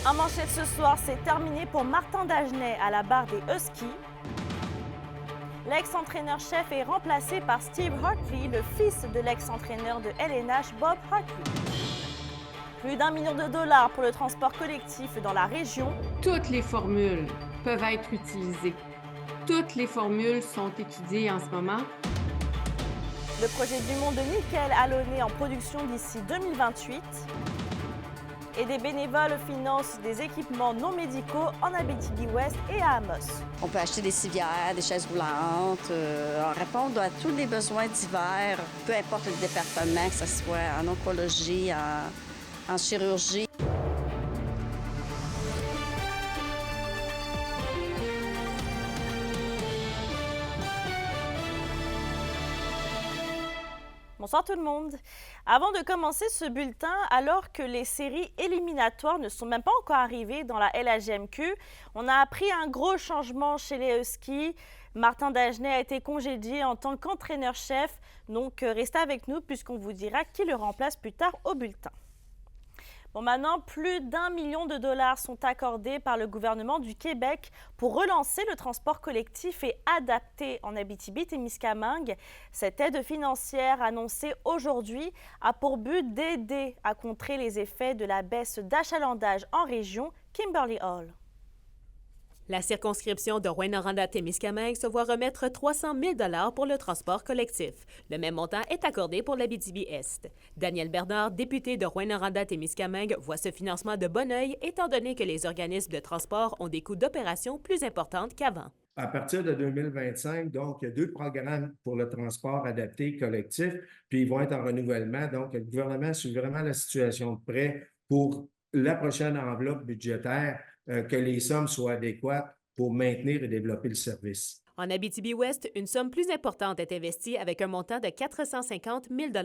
En manchette ce soir, c'est terminé pour Martin Dagenet à la barre des Huskies. L'ex-entraîneur-chef est remplacé par Steve Hartley, le fils de l'ex-entraîneur de LNH, Bob Hartley. Plus d'1 million de dollars pour le transport collectif dans la région. Toutes les formules peuvent être utilisées. Toutes les formules sont étudiées en ce moment. Le projet du monde de nickel Alloné en production d'ici 2028. Et des bénévoles financent des équipements non médicaux en Abitibi-Ouest et à Amos. On peut acheter des civières, des chaises roulantes, en répondre à tous les besoins divers, peu importe le département, que ce soit en oncologie, en chirurgie. Bonsoir tout le monde. Avant de commencer ce bulletin, alors que les séries éliminatoires ne sont même pas encore arrivées dans la LHJMQ, on a appris un gros changement chez les Huskies. Martin Dagenet a été congédié en tant qu'entraîneur-chef. Donc restez avec nous puisqu'on vous dira qui le remplace plus tard au bulletin. Bon, maintenant, plus d'1 million de dollars sont accordés par le gouvernement du Québec pour relancer le transport collectif et adapté en Abitibi-Témiscamingue. Cette aide financière annoncée aujourd'hui a pour but d'aider à contrer les effets de la baisse d'achalandage en région. Kimberly Hall. La circonscription de Rouyn-Noranda-Témiscamingue se voit remettre 300 000 $ pour le transport collectif. Le même montant est accordé pour l'Abitibi-Est. Daniel Bernard, député de Rouyn-Noranda-Témiscamingue, voit ce financement de bon œil étant donné que les organismes de transport ont des coûts d'opération plus importants qu'avant. À partir de 2025, donc, il y a 2 programmes pour le transport adapté collectif, puis ils vont être en renouvellement. Donc, le gouvernement suit vraiment la situation de près pour la prochaine enveloppe budgétaire, que les sommes soient adéquates pour maintenir et développer le service. En Abitibi-Ouest, une somme plus importante est investie avec un montant de 450 000 $.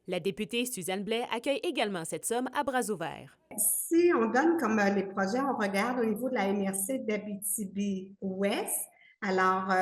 La députée Suzanne Blais accueille également cette somme à bras ouverts. Si on donne comme les projets, on regarde au niveau de la MRC d'Abitibi-Ouest, alors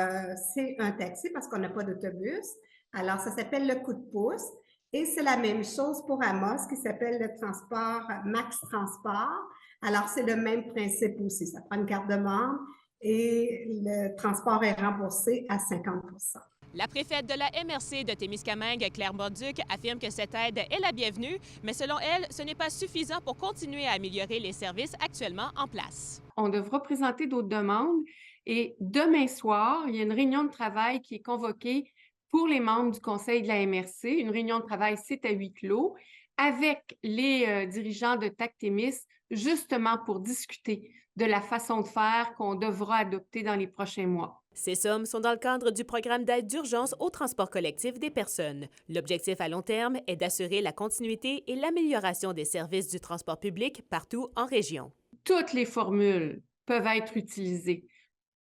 c'est un taxi parce qu'on n'a pas d'autobus. Alors, ça s'appelle le coup de pouce. Et c'est la même chose pour Amos qui s'appelle le transport Max Transport. Alors, c'est le même principe aussi. Ça prend une carte de membre et le transport est remboursé à 50 %. La préfète de la MRC de Témiscamingue, Claire Morduc, affirme que cette aide est la bienvenue, mais selon elle, ce n'est pas suffisant pour continuer à améliorer les services actuellement en place. On devra présenter d'autres demandes et demain soir, il y a une réunion de travail qui est convoquée pour les membres du conseil de la MRC, une réunion de travail c'est à huis clos, avec les dirigeants de Tactémis, justement pour discuter de la façon de faire qu'on devra adopter dans les prochains mois. Ces sommes sont dans le cadre du programme d'aide d'urgence au transport collectif des personnes. L'objectif à long terme est d'assurer la continuité et l'amélioration des services du transport public partout en région. Toutes les formules peuvent être utilisées.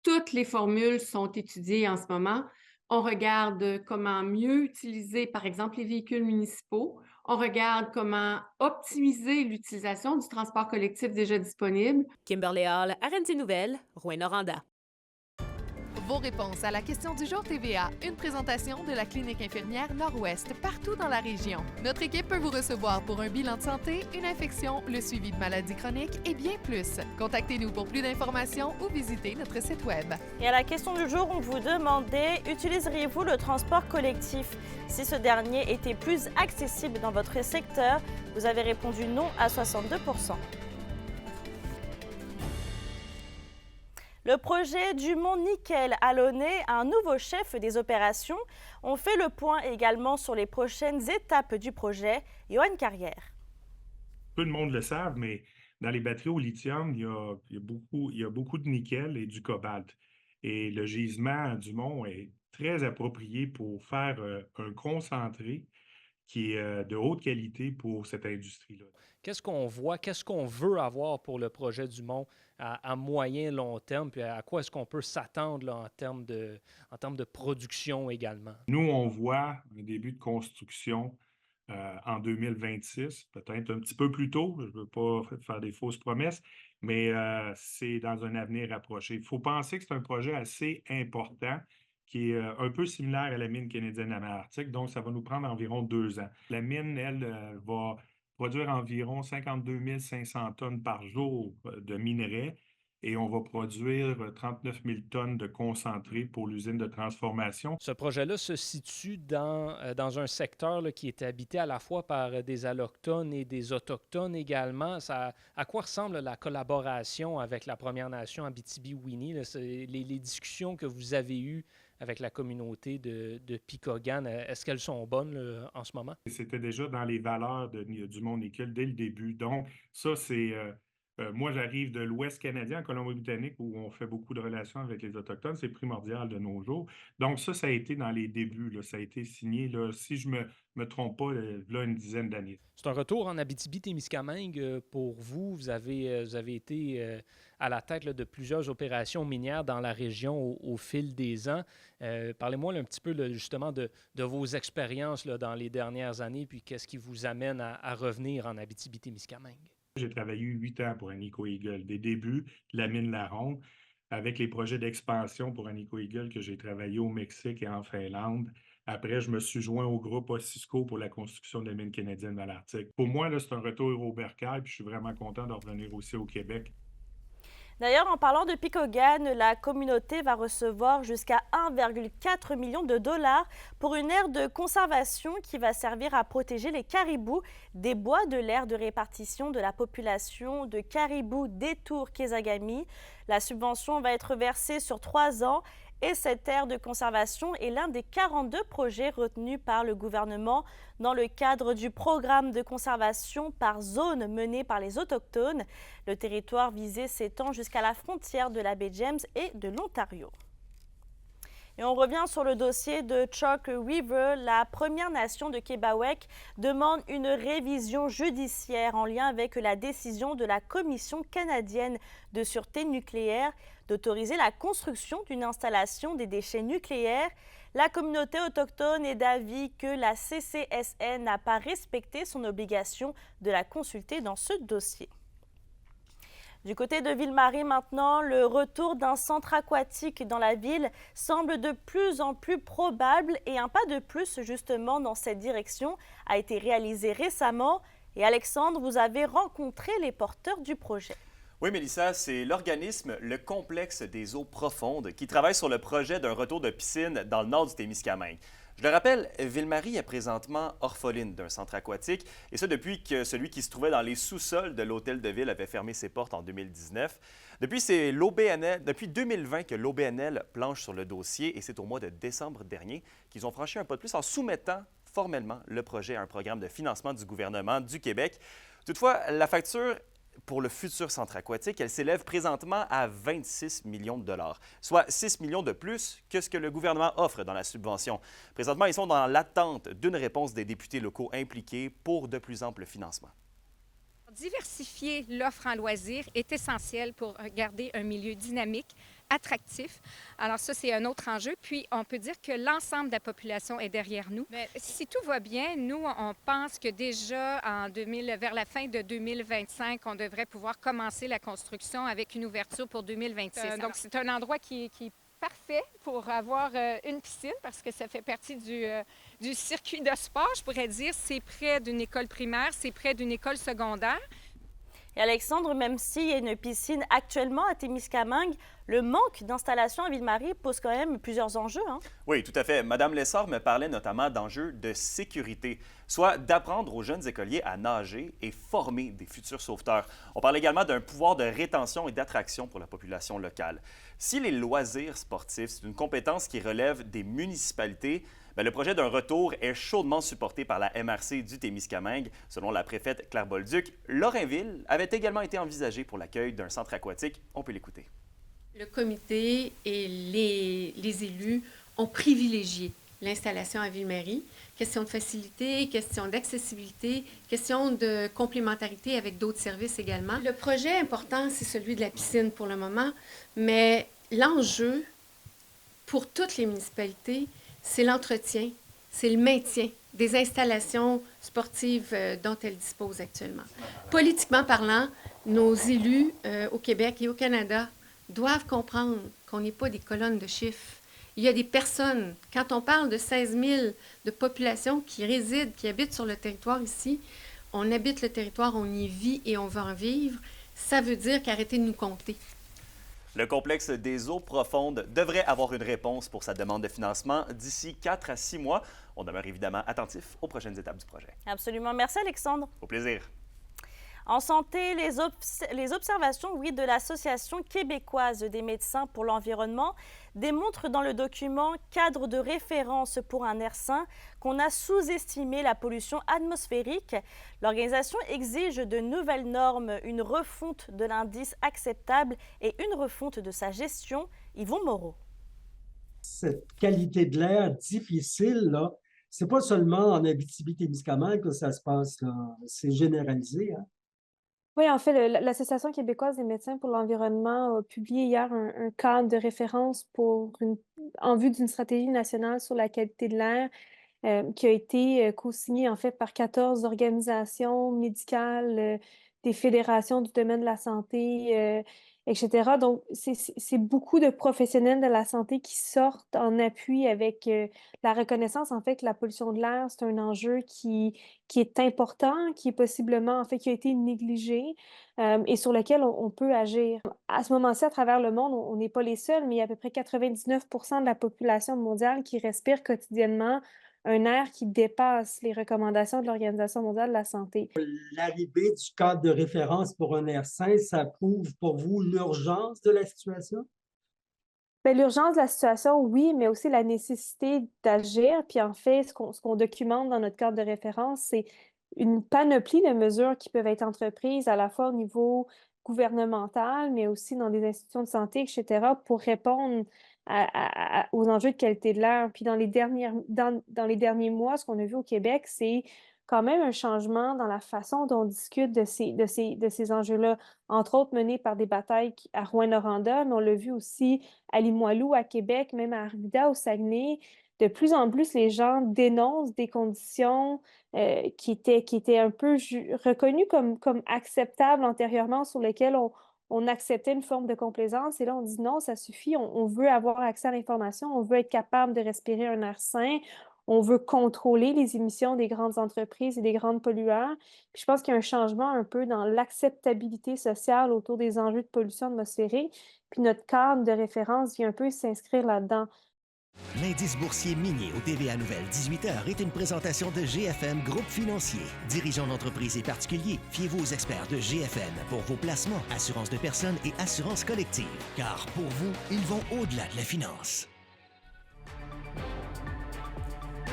Toutes les formules sont étudiées en ce moment. On regarde comment mieux utiliser, par exemple, les véhicules municipaux. On regarde comment optimiser l'utilisation du transport collectif déjà disponible. Kimberly Hall, RNC Nouvelles, Rouyn-Noranda. Vos réponses à la question du jour TVA, une présentation de la clinique infirmière Nord-Ouest partout dans la région. Notre équipe peut vous recevoir pour un bilan de santé, une infection, le suivi de maladies chroniques et bien plus. Contactez-nous pour plus d'informations ou visitez notre site web. Et à la question du jour, on vous demandait, utiliseriez-vous le transport collectif si ce dernier était plus accessible dans votre secteur? Vous avez répondu non à 62 %. Le projet du Mont Nickel Alloné a un nouveau chef des opérations. On fait le point également sur les prochaines étapes du projet. Johan Carrière. Peu de monde le savent, mais dans les batteries au lithium, il y a beaucoup de nickel et du cobalt. Et le gisement du Mont est très approprié pour faire un concentré qui est de haute qualité pour cette industrie-là. Qu'est-ce qu'on voit, qu'est-ce qu'on veut avoir pour le projet du Mont à moyen, long terme, puis à quoi est-ce qu'on peut s'attendre là, en termes de production également? Nous, on voit un début de construction en 2026, peut-être un petit peu plus tôt, je ne veux pas faire des fausses promesses, mais c'est dans un avenir rapproché. Il faut penser que c'est un projet assez important qui est un peu similaire à la mine canadienne à mer Arctique, donc ça va nous prendre environ 2 ans. La mine, elle, va produire environ 52 500 tonnes par jour de minerais et on va produire 39 000 tonnes de concentré pour l'usine de transformation. Ce projet-là se situe dans un secteur là, qui est habité à la fois par des Allochtones et des Autochtones également. À quoi ressemble la collaboration avec la Première Nation Abitibi-Winnie? Les discussions que vous avez eues avec la communauté de Picogan, est-ce qu'elles sont bonnes là, en ce moment? C'était déjà dans les valeurs du Mont Nickel dès le début. Donc, ça, c'est... moi, j'arrive de l'Ouest canadien, en Colombie-Britannique, où on fait beaucoup de relations avec les Autochtones. C'est primordial de nos jours. Donc, ça a été dans les débuts. Là, ça a été signé, là, si je me trompe pas, là, une dizaine d'années. C'est un retour en Abitibi-Témiscamingue pour vous. Vous avez été à la tête là, de plusieurs opérations minières dans la région au fil des ans. Parlez-moi là, un petit peu là, justement de vos expériences là, dans les dernières années, puis qu'est-ce qui vous amène à revenir en Abitibi-Témiscamingue? J'ai travaillé 8 ans pour Agnico Eagle, des débuts de la mine La Ronde, avec les projets d'expansion pour Agnico Eagle que j'ai travaillé au Mexique et en Finlande. Après, je me suis joint au groupe Osisco pour la construction de la mine canadienne dans l'Arctique. Pour moi, là, c'est un retour au bercail, puis je suis vraiment content de revenir aussi au Québec. D'ailleurs, en parlant de Picogan, la communauté va recevoir jusqu'à 1,4 million de dollars pour une aire de conservation qui va servir à protéger les caribous des bois de l'aire de répartition de la population de caribous Détour-Kézagami. La subvention va être versée sur 3 ans. Et cette aire de conservation est l'un des 42 projets retenus par le gouvernement dans le cadre du programme de conservation par zone mené par les Autochtones. Le territoire visé s'étend jusqu'à la frontière de la baie James et de l'Ontario. Et on revient sur le dossier de Chalk River. La Première Nation de Québec demande une révision judiciaire en lien avec la décision de la Commission canadienne de sûreté nucléaire d'autoriser la construction d'une installation des déchets nucléaires. La communauté autochtone est d'avis que la CCSN n'a pas respecté son obligation de la consulter dans ce dossier. Du côté de Ville-Marie maintenant, le retour d'un centre aquatique dans la ville semble de plus en plus probable et un pas de plus justement dans cette direction a été réalisé récemment. Et Alexandre, vous avez rencontré les porteurs du projet. Oui, Mélissa, c'est l'organisme Le Complexe des eaux profondes qui travaille sur le projet d'un retour de piscine dans le nord du Témiscamingue. Je le rappelle, Ville-Marie est présentement orpheline d'un centre aquatique, et ça depuis que celui qui se trouvait dans les sous-sols de l'hôtel de ville avait fermé ses portes en 2019. Depuis 2020 que l'OBNL planche sur le dossier, et c'est au mois de décembre dernier qu'ils ont franchi un pas de plus en soumettant formellement le projet à un programme de financement du gouvernement du Québec. Toutefois, la facture pour le futur centre aquatique, elle s'élève présentement à 26 millions de dollars, soit 6 millions de plus que ce que le gouvernement offre dans la subvention. Présentement, ils sont dans l'attente d'une réponse des députés locaux impliqués pour de plus amples financements. Diversifier l'offre en loisirs est essentiel pour garder un milieu dynamique, attractif. Alors ça, c'est un autre enjeu. Puis, on peut dire que l'ensemble de la population est derrière nous. Mais si tout va bien, nous, on pense que déjà vers la fin de 2025, on devrait pouvoir commencer la construction avec une ouverture pour 2026. Donc, c'est un endroit qui est parfait pour avoir une piscine parce que ça fait partie du circuit de sport. Je pourrais dire c'est près d'une école primaire, c'est près d'une école secondaire. Et Alexandre, même s'il y a une piscine actuellement à Témiscamingue, le manque d'installation à Ville-Marie pose quand même plusieurs enjeux. Hein? Oui, tout à fait. Madame Lessard me parlait notamment d'enjeux de sécurité, soit d'apprendre aux jeunes écoliers à nager et former des futurs sauveteurs. On parle également d'un pouvoir de rétention et d'attraction pour la population locale. Si les loisirs sportifs, c'est une compétence qui relève des municipalités, le projet d'un retour est chaudement supporté par la MRC du Témiscamingue. Selon la préfète Claire Bolduc, Lorrainville avait également été envisagé pour l'accueil d'un centre aquatique. On peut l'écouter. Le comité et les élus ont privilégié l'installation à Ville-Marie. Question de facilité, question d'accessibilité, question de complémentarité avec d'autres services également. Le projet important, c'est celui de la piscine pour le moment, mais l'enjeu pour toutes les municipalités, c'est l'entretien, c'est le maintien des installations sportives dont elles disposent actuellement. Politiquement parlant, nos élus au Québec et au Canada doivent comprendre qu'on n'est pas des colonnes de chiffres. Il y a des personnes, quand on parle de 16 000 de population qui résident, qui habitent sur le territoire ici, on habite le territoire, on y vit et on veut en vivre, ça veut dire qu'arrêtez de nous compter. Le complexe des eaux profondes devrait avoir une réponse pour sa demande de financement d'ici 4 à 6 mois. On demeure évidemment attentif aux prochaines étapes du projet. Absolument. Merci, Alexandre. Au plaisir. En santé, les observations de l'Association québécoise des médecins pour l'environnement démontrent dans le document « Cadre de référence pour un air sain » qu'on a sous-estimé la pollution atmosphérique. L'organisation exige de nouvelles normes, une refonte de l'indice acceptable et une refonte de sa gestion. Yvon Moreau. Cette qualité de l'air difficile, là, c'est pas seulement en Abitibi-Témiscamingue que ça se passe, là. C'est généralisé, hein? Oui, en fait, l'Association québécoise des médecins pour l'environnement a publié hier un cadre de référence en vue d'une stratégie nationale sur la qualité de l'air qui a été co-signé en fait par 14 organisations médicales, des fédérations du domaine de la santé, etc. Donc, c'est beaucoup de professionnels de la santé qui sortent en appui avec la reconnaissance, en fait, que la pollution de l'air, c'est un enjeu qui est important, qui est possiblement, en fait, qui a été négligé et sur lequel on peut agir. À ce moment-ci, à travers le monde, on n'est pas les seuls, mais il y a à peu près 99% de la population mondiale qui respire quotidiennement un air qui dépasse les recommandations de l'Organisation mondiale de la santé. L'arrivée du cadre de référence pour un air sain, ça prouve pour vous l'urgence de la situation? Bien, l'urgence de la situation, oui, mais aussi la nécessité d'agir. Puis en fait, ce qu'on documente dans notre cadre de référence, c'est une panoplie de mesures qui peuvent être entreprises à la fois au niveau gouvernemental, mais aussi dans des institutions de santé, etc., pour répondre aux enjeux de qualité de l'air. Puis dans les derniers mois, ce qu'on a vu au Québec, c'est quand même un changement dans la façon dont on discute de ces enjeux-là, entre autres menés par des batailles à Rouyn-Noranda, mais on l'a vu aussi à Limoilou, à Québec, même à Arvida, au Saguenay. De plus en plus, les gens dénoncent des conditions qui étaient un peu reconnues comme acceptables antérieurement, sur lesquelles on acceptait une forme de complaisance. Et là, on dit non, ça suffit, on veut avoir accès à l'information, on veut être capable de respirer un air sain, on veut contrôler les émissions des grandes entreprises et des grands pollueurs. Puis je pense qu'il y a un changement un peu dans l'acceptabilité sociale autour des enjeux de pollution atmosphérique. Puis notre cadre de référence vient un peu s'inscrire là-dedans. L'indice boursier minier au TVA Nouvelle 18h est une présentation de GFM Groupe Financier. Dirigeants d'entreprises et particuliers, fiez-vous aux experts de GFM pour vos placements, assurances de personnes et assurances collectives. Car pour vous, ils vont au-delà de la finance.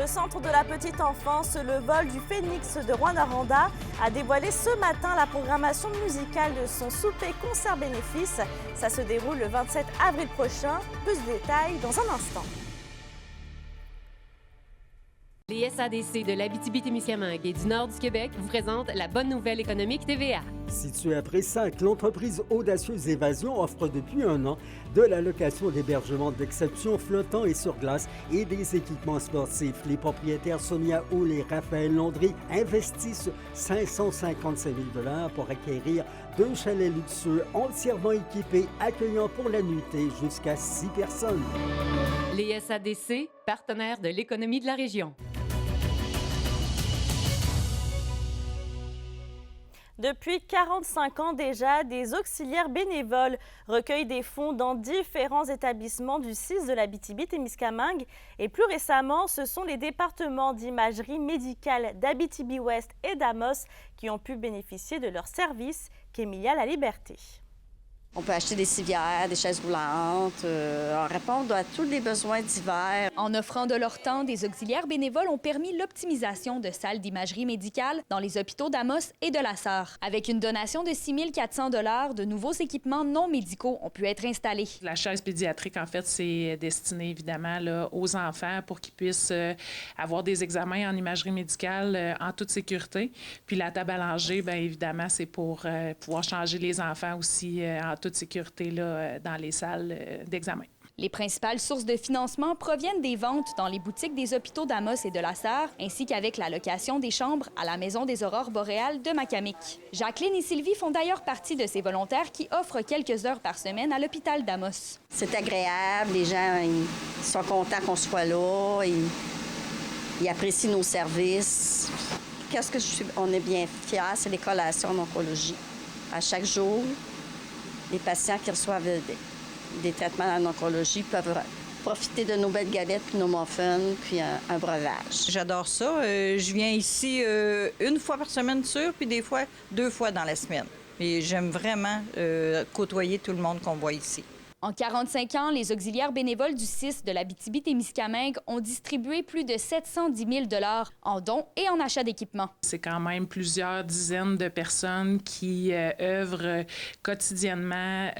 Le Centre de la petite enfance, le vol du Phénix de Rouyn-Noranda, a dévoilé ce matin la programmation musicale de son souper concert bénéfice. Ça se déroule le 27 avril prochain. Plus de détails dans un instant. Les SADC de l'Abitibi-Témiscamingue et du nord du Québec vous présentent la bonne nouvelle économique TVA. Située à Pressac, l'entreprise Audacieuse Évasion offre depuis un an de la location d'hébergement d'exception flottant et sur glace et des équipements sportifs. Les propriétaires Sonia Houle et Raphaël Landry investissent 555 000 $ pour acquérir 2 chalets luxueux entièrement équipés, accueillant pour la nuitée jusqu'à 6 personnes. Les SADC, partenaires de l'économie de la région. Depuis 45 ans déjà, des auxiliaires bénévoles recueillent des fonds dans différents établissements du CIS de l'Abitibi-Témiscamingue. Et plus récemment, ce sont les départements d'imagerie médicale d'Abitibi-Ouest et d'Amos qui ont pu bénéficier de leurs services. Qu'Emilia La Liberté. On peut acheter des civières, des chaises roulantes, en répondre à tous les besoins divers. En offrant de leur temps, des auxiliaires bénévoles ont permis l'optimisation de salles d'imagerie médicale dans les hôpitaux d'Amos et de La Sarre. Avec une donation de 6 400 $, de nouveaux équipements non médicaux ont pu être installés. La chaise pédiatrique, en fait, c'est destiné évidemment là, aux enfants pour qu'ils puissent avoir des examens en imagerie médicale en toute sécurité. Puis la table à langer, bien évidemment, c'est pour pouvoir changer les enfants aussi en toute sécurité là, dans les salles d'examen. Les principales sources de financement proviennent des ventes dans les boutiques des hôpitaux d'Amos et de La Sarre, ainsi qu'avec la location des chambres à la Maison des aurores boréales de Macamic. Jacqueline et Sylvie font d'ailleurs partie de ces volontaires qui offrent quelques heures par semaine à l'hôpital d'Amos. C'est agréable, les gens ils sont contents qu'on soit là, ils apprécient nos services. on est bien fiers, c'est les collations en oncologie. À chaque jour, les patients qui reçoivent des traitements en oncologie peuvent profiter de nos belles galettes, puis nos muffins, puis un breuvage. J'adore ça. Je viens ici une fois par semaine sûr, puis des fois 2 fois dans la semaine. Et j'aime vraiment côtoyer tout le monde qu'on voit ici. En 45 ans, les auxiliaires bénévoles du CIS de l'Abitibi-Témiscamingue ont distribué plus de 710 000 $ en dons et en achats d'équipements. C'est quand même plusieurs dizaines de personnes qui œuvrent quotidiennement,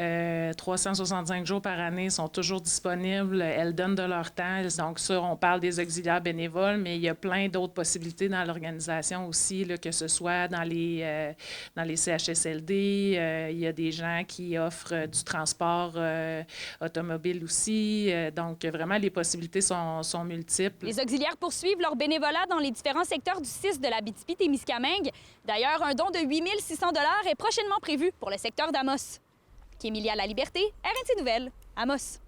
365 jours par année, sont toujours disponibles. Elles donnent de leur temps. Donc ça, on parle des auxiliaires bénévoles, mais il y a plein d'autres possibilités dans l'organisation aussi, là, que ce soit dans les CHSLD. Il y a des gens qui offrent du transport automobile aussi. Donc, vraiment, les possibilités sont multiples. Les auxiliaires poursuivent leur bénévolat dans les différents secteurs du CIS de l'Abitibi-Témiscamingue. D'ailleurs, un don de 8 600 $ est prochainement prévu pour le secteur d'Amos. Kémilia La Liberté, RNC Nouvelles, Amos.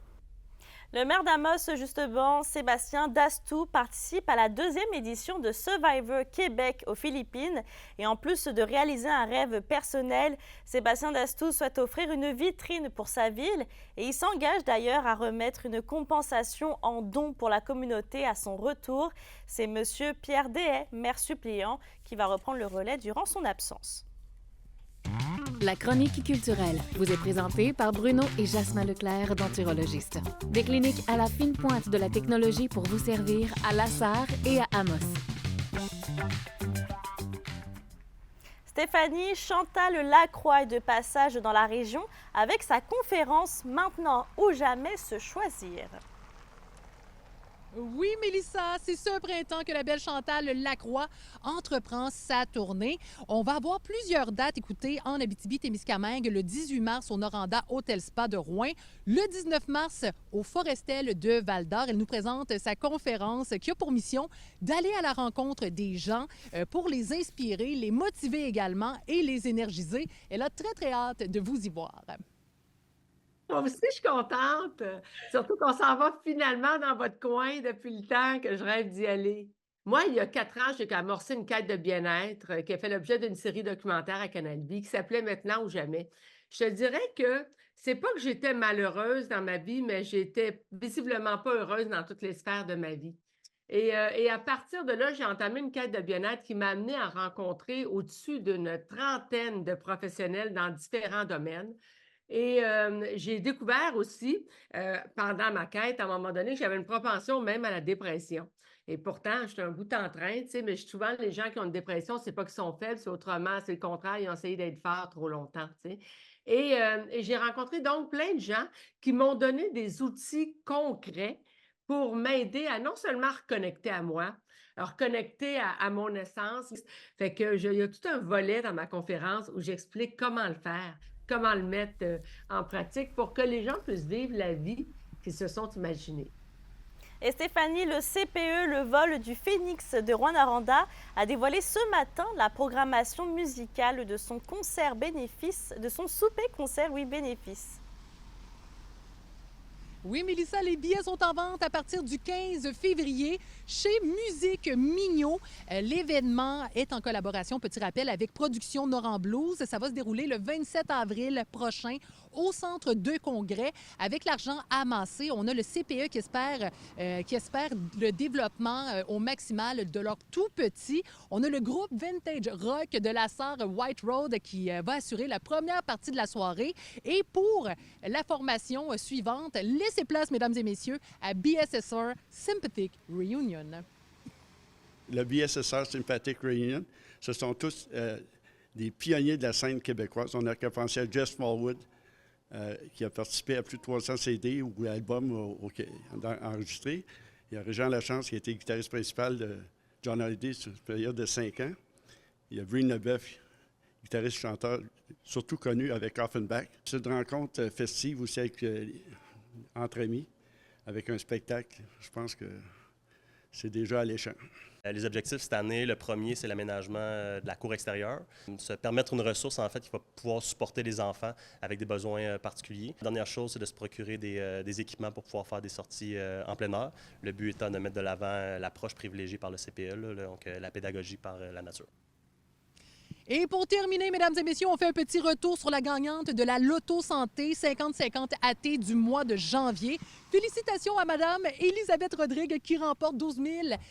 Le maire d'Amos, justement, Sébastien Dastou, participe à la 2e édition de Survivor Québec aux Philippines. Et en plus de réaliser un rêve personnel, Sébastien Dastou souhaite offrir une vitrine pour sa ville. Et il s'engage d'ailleurs à remettre une compensation en don pour la communauté à son retour. C'est M. Pierre Dehaye, maire suppléant, qui va reprendre le relais durant son absence. La chronique culturelle vous est présentée par Bruno et Jasmin Leclerc, denturologistes. Des cliniques à la fine pointe de la technologie pour vous servir à La Sarre et à Amos. Stéphanie Chantal Lacroix est de passage dans la région avec sa conférence « Maintenant ou jamais se choisir ». Oui, Mélissa, c'est ce printemps que la belle Chantal Lacroix entreprend sa tournée. On va avoir plusieurs dates, écoutez, en Abitibi-Témiscamingue, le 18 mars au Noranda Hôtel Spa de Rouyn, le 19 mars au Forestel de Val-d'Or. Elle nous présente sa conférence qui a pour mission d'aller à la rencontre des gens pour les inspirer, les motiver également et les énergiser. Elle a très, très hâte de vous y voir. Moi aussi, je suis contente. Surtout qu'on s'en va finalement dans votre coin depuis le temps que je rêve d'y aller. Moi, il y a 4 ans, j'ai amorcé une quête de bien-être qui a fait l'objet d'une série documentaire à Canal Vie qui s'appelait « Maintenant ou jamais ». Je te dirais que c'est pas que j'étais malheureuse dans ma vie, mais j'étais visiblement pas heureuse dans toutes les sphères de ma vie. Et à partir de là, j'ai entamé une quête de bien-être qui m'a amenée à rencontrer au-dessus d'une trentaine de professionnels dans différents domaines. Et j'ai découvert aussi, pendant ma quête, à un moment donné, que j'avais une propension même à la dépression. Et pourtant, je suis un bout en train, tu sais, mais souvent, les gens qui ont une dépression, c'est pas qu'ils sont faibles, c'est autrement, c'est le contraire, ils ont essayé d'être forts trop longtemps, tu sais. Et j'ai rencontré donc plein de gens qui m'ont donné des outils concrets pour m'aider à non seulement reconnecter à moi, à reconnecter à mon essence. Fait que il y a tout un volet dans ma conférence où j'explique comment le faire, comment le mettre en pratique pour que les gens puissent vivre la vie qu'ils se sont imaginés. Et Stéphanie, le CPE, le vol du Phénix de Rouyn-Noranda, a dévoilé ce matin la programmation musicale de son concert bénéfice, de son souper-concert, oui, bénéfice. Oui, Mélissa, les billets sont en vente à partir du 15 février chez Musique Mignot. L'événement est en collaboration, petit rappel, avec Production Noran Blues. Ça va se dérouler le 27 avril prochain au centre de congrès. Avec l'argent amassé, on a le CPE qui espère le développement au maximal de leur tout petit. On a le groupe Vintage Rock de la Sarre White Road qui va assurer la première partie de la soirée. Et pour la formation suivante, laissez place, mesdames et messieurs, à BSSR Sympathic Reunion. Le BSSR Sympathic Reunion, ce sont tous des pionniers de la scène québécoise. On a qu'à penser à Jess Smallwood, qui a participé à plus de 300 CD ou albums enregistrés. Il y a Régent Lachance, qui a été guitariste principal de John Hallyday sur une période de 5 ans. Il y a Breen Leboeuf, guitariste-chanteur, surtout connu avec Offenbach. C'est une rencontre festive aussi avec, entre amis, avec un spectacle. Je pense que c'est déjà alléchant. Les objectifs cette année, le premier, c'est l'aménagement de la cour extérieure. Se permettre une ressource, en fait, qui va pouvoir supporter les enfants avec des besoins particuliers. La dernière chose, c'est de se procurer des équipements pour pouvoir faire des sorties en plein air. Le but étant de mettre de l'avant l'approche privilégiée par le CPE, donc la pédagogie par la nature. Et pour terminer, mesdames et messieurs, on fait un petit retour sur la gagnante de la Loto Santé 50-50 AT du mois de janvier. Félicitations à Madame Elisabeth Rodrigue qui remporte 12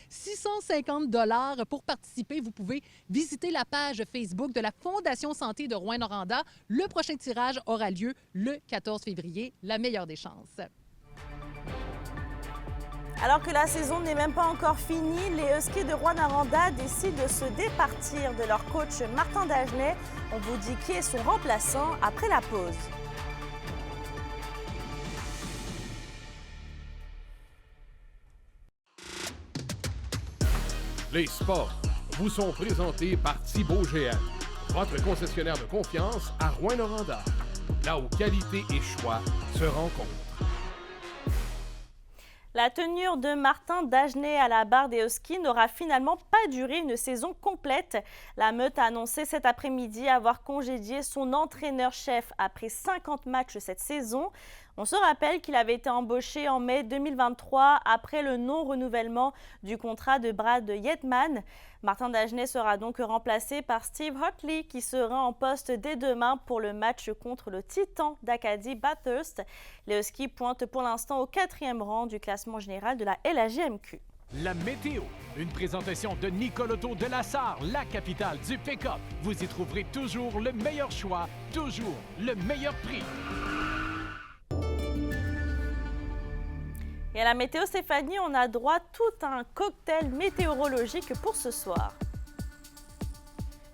650 $ pour participer. Vous pouvez visiter la page Facebook de la Fondation Santé de Rouyn-Noranda. Le prochain tirage aura lieu le 14 février. La meilleure des chances. Alors que la saison n'est même pas encore finie, les Huskies de Rouyn-Noranda décident de se départir de leur coach Martin Dagenet. On vous dit qui est son remplaçant après la pause. Les sports vous sont présentés par Thibaut GM, votre concessionnaire de confiance à Rouyn-Noranda, là où qualité et choix se rencontrent. La tenue de Martin Dagenet à la barre des Huskies n'aura finalement pas duré une saison complète. La Meute a annoncé cet après-midi avoir congédié son entraîneur-chef après 50 matchs cette saison. On se rappelle qu'il avait été embauché en mai 2023 après le non-renouvellement du contrat de Brad Yetman. Martin Dagenet sera donc remplacé par Steve Hotley qui sera en poste dès demain pour le match contre le Titan d'Acadie Bathurst. Les Huskies pointent pour l'instant au 4e rang du classement général de la LHJMQ. La météo, une présentation de Nicole Auto de la Sarre, la capitale du pick-up. Vous y trouverez toujours le meilleur choix, toujours le meilleur prix. Et à la météo Stéphanie, on a droit à tout un cocktail météorologique pour ce soir.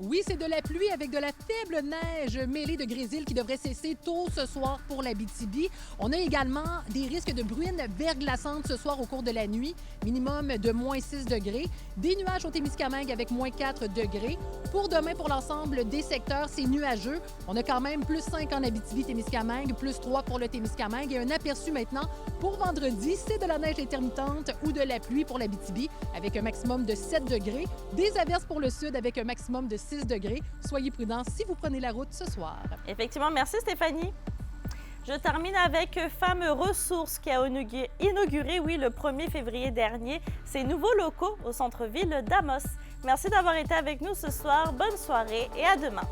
Oui, c'est de la pluie avec de la faible neige mêlée de grésil qui devrait cesser tôt ce soir pour l'Abitibi. On a également des risques de bruines verglaçantes ce soir au cours de la nuit, minimum de moins 6 degrés. Des nuages au Témiscamingue avec moins 4 degrés. Pour demain, pour l'ensemble des secteurs, c'est nuageux. On a quand même plus 5 en Abitibi-Témiscamingue, plus 3 pour le Témiscamingue. Et un aperçu maintenant pour vendredi, c'est de la neige intermittente ou de la pluie pour l'Abitibi avec un maximum de 7 degrés. Des averses pour le sud avec un maximum de 6 degrés. Soyez prudents si vous prenez la route ce soir. Effectivement, merci Stéphanie. Je termine avec Femmes Ressources qui a inauguré, le 1er février dernier, ses nouveaux locaux au centre-ville d'Amos. Merci d'avoir été avec nous ce soir. Bonne soirée et à demain.